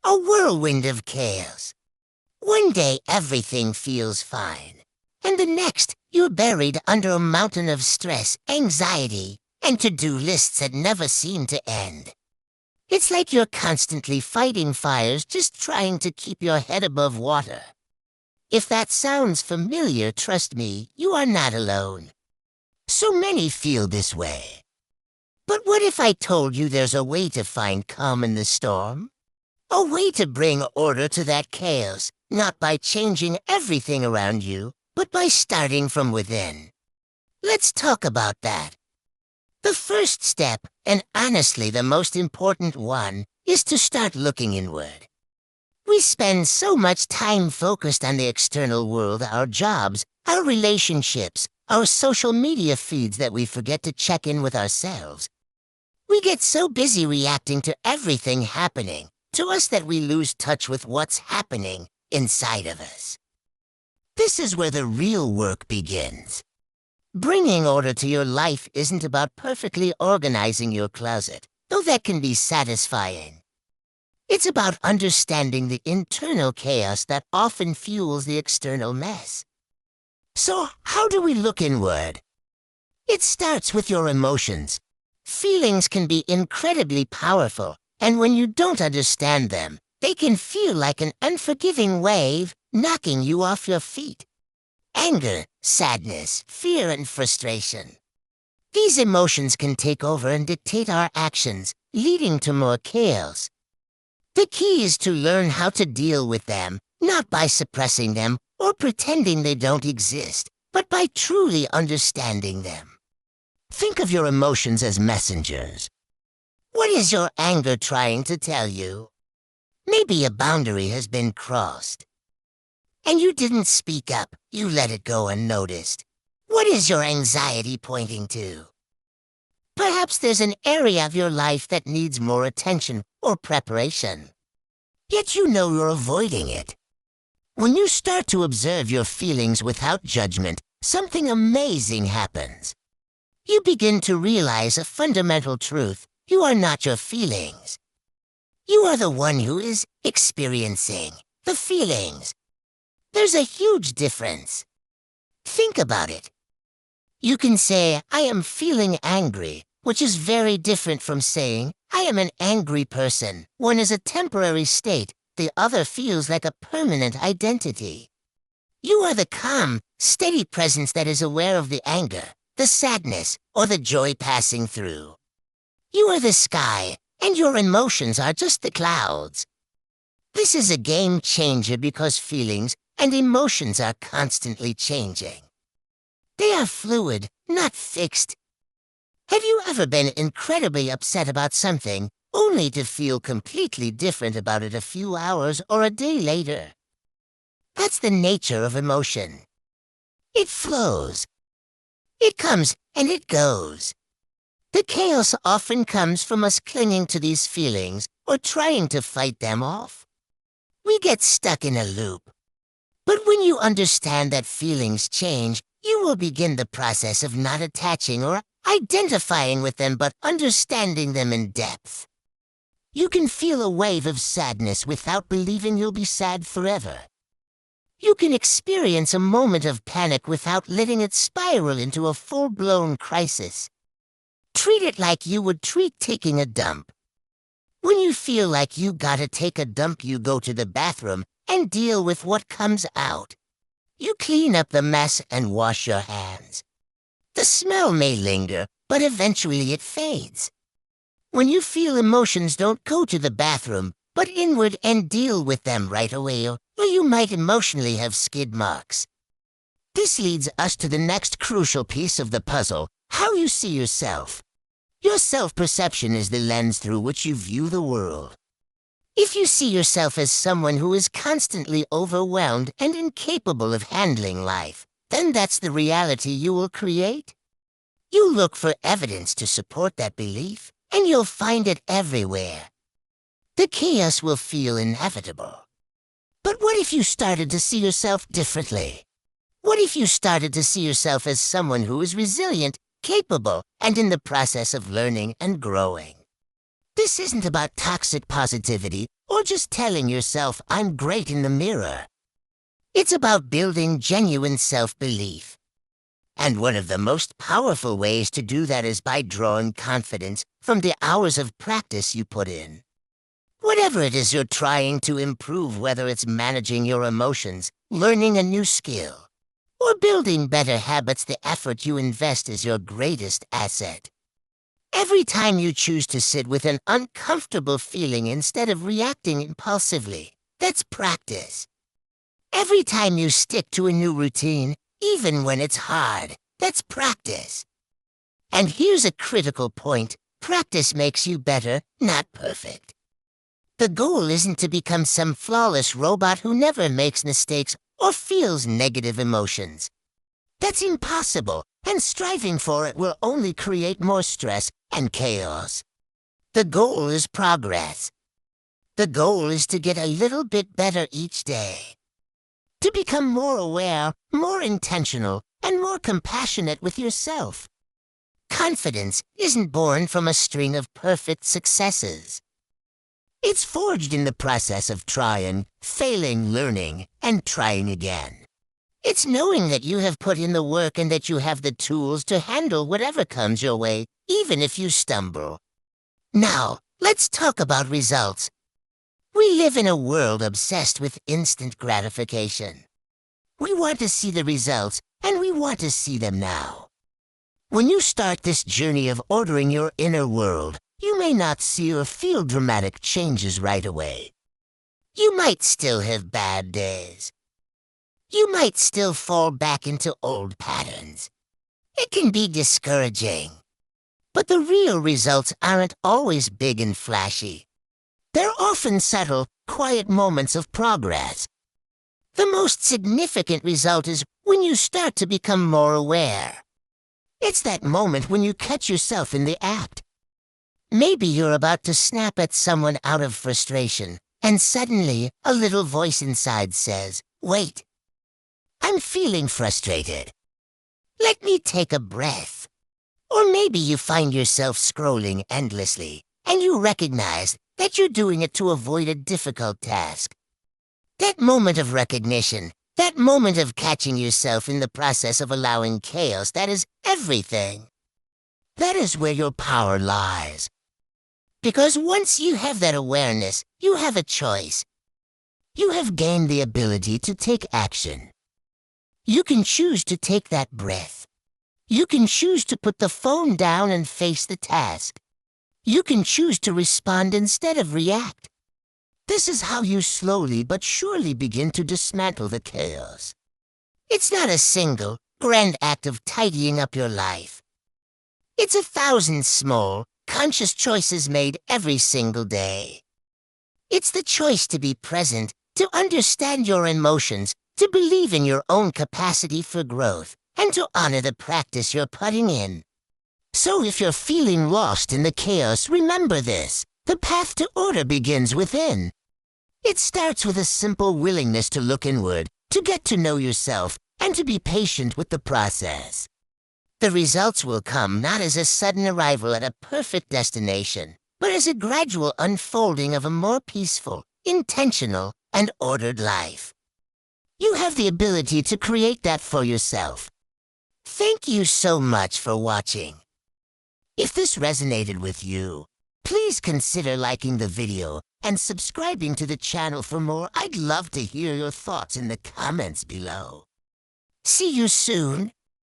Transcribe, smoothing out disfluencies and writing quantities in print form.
A whirlwind of chaos. One day everything feels fine, and the next you're buried under a mountain of stress, anxiety, and to-do lists that never seem to end. It's like you're constantly fighting fires just trying to keep your head above water. If that sounds familiar, trust me, you are not alone. So many feel this way. But what if I told you there's a way to find calm in the storm? A way to bring order to that chaos, not by changing everything around you, but by starting from within. Let's talk about that. The first step, and honestly the most important one, is to start looking inward. We spend so much time focused on the external world, our jobs, our relationships, our social media feeds, that we forget to check in with ourselves. We get so busy reacting to everything happening to us that we lose touch with what's happening inside of us. This is where the real work begins. Bringing order to your life isn't about perfectly organizing your closet, though that can be satisfying. It's about understanding the internal chaos that often fuels the external mess. So, how do we look inward? It starts with your emotions. Feelings can be incredibly powerful, and when you don't understand them, they can feel like an unforgiving wave knocking you off your feet. Anger, sadness, fear, and frustration. These emotions can take over and dictate our actions, leading to more chaos. The key is to learn how to deal with them, not by suppressing them or pretending they don't exist, but by truly understanding them. Think of your emotions as messengers. What is your anger trying to tell you? Maybe a boundary has been crossed, and you didn't speak up, you let it go unnoticed. What is your anxiety pointing to? Perhaps there's an area of your life that needs more attention or preparation, yet you know you're avoiding it. When you start to observe your feelings without judgment, something amazing happens. You begin to realize a fundamental truth. You are not your feelings. You are the one who is experiencing the feelings. There's a huge difference. Think about it. You can say, I am feeling angry, which is very different from saying, I am an angry person. One is a temporary state, the other feels like a permanent identity. You are the calm, steady presence that is aware of the anger, the sadness, or the joy passing through. You are the sky, and your emotions are just the clouds. This is a game changer because feelings and emotions are constantly changing. They are fluid, not fixed. Have you ever been incredibly upset about something, only to feel completely different about it a few hours or a day later? That's the nature of emotion. It flows. It comes and it goes. The chaos often comes from us clinging to these feelings or trying to fight them off. We get stuck in a loop. But when you understand that feelings change, you will begin the process of not attaching or identifying with them, but understanding them in depth. You can feel a wave of sadness without believing you'll be sad forever. You can experience a moment of panic without letting it spiral into a full-blown crisis. Treat it like you would treat taking a dump. When you feel like you gotta take a dump, you go to the bathroom and deal with what comes out. You clean up the mess and wash your hands. The smell may linger, but eventually it fades. When you feel emotions, don't go to the bathroom, but inward and deal with them right away, or you might emotionally have skid marks. This leads us to the next crucial piece of the puzzle: how you see yourself. Your self-perception is the lens through which you view the world. If you see yourself as someone who is constantly overwhelmed and incapable of handling life, then that's the reality you will create. You look for evidence to support that belief, and you'll find it everywhere. The chaos will feel inevitable. But what if you started to see yourself differently? What if you started to see yourself as someone who is resilient, capable, and in the process of learning and growing? This isn't about toxic positivity or just telling yourself, "I'm great" in the mirror. It's about building genuine self-belief. And one of the most powerful ways to do that is by drawing confidence from the hours of practice you put in. Whatever it is you're trying to improve, whether it's managing your emotions, learning a new skill, or building better habits, the effort you invest is your greatest asset. Every time you choose to sit with an uncomfortable feeling instead of reacting impulsively, that's practice. Every time you stick to a new routine, even when it's hard, that's practice. And here's a critical point: practice makes you better, not perfect. The goal isn't to become some flawless robot who never makes mistakes or feels negative emotions. That's impossible, and striving for it will only create more stress and chaos. The goal is progress. The goal is to get a little bit better each day. To become more aware, more intentional, and more compassionate with yourself. Confidence isn't born from a string of perfect successes. It's forged in the process of trying, failing, learning, and trying again. It's knowing that you have put in the work and that you have the tools to handle whatever comes your way, even if you stumble. Now, let's talk about results. We live in a world obsessed with instant gratification. We want to see the results, and we want to see them now. When you start this journey of ordering your inner world, you may not see or feel dramatic changes right away. You might still have bad days. You might still fall back into old patterns. It can be discouraging. But the real results aren't always big and flashy. They're often subtle, quiet moments of progress. The most significant result is when you start to become more aware. It's that moment when you catch yourself in the act. Maybe you're about to snap at someone out of frustration, and suddenly a little voice inside says, "Wait, I'm feeling frustrated. Let me take a breath." Or maybe you find yourself scrolling endlessly, and you recognize that you're doing it to avoid a difficult task. That moment of recognition, that moment of catching yourself in the process of allowing chaos, that is everything. That is where your power lies. Because once you have that awareness, you have a choice. You have gained the ability to take action. You can choose to take that breath. You can choose to put the phone down and face the task. You can choose to respond instead of react. This is how you slowly but surely begin to dismantle the chaos. It's not a single, grand act of tidying up your life. It's 1,000 small, conscious choices made every single day. It's the choice to be present, to understand your emotions, to believe in your own capacity for growth, and to honor the practice you're putting in. So if you're feeling lost in the chaos, remember this: the path to order begins within. It starts with a simple willingness to look inward, to get to know yourself, and to be patient with the process. The results will come not as a sudden arrival at a perfect destination, but as a gradual unfolding of a more peaceful, intentional, and ordered life. You have the ability to create that for yourself. Thank you so much for watching. If this resonated with you, please consider liking the video and subscribing to the channel for more. I'd love to hear your thoughts in the comments below. See you soon.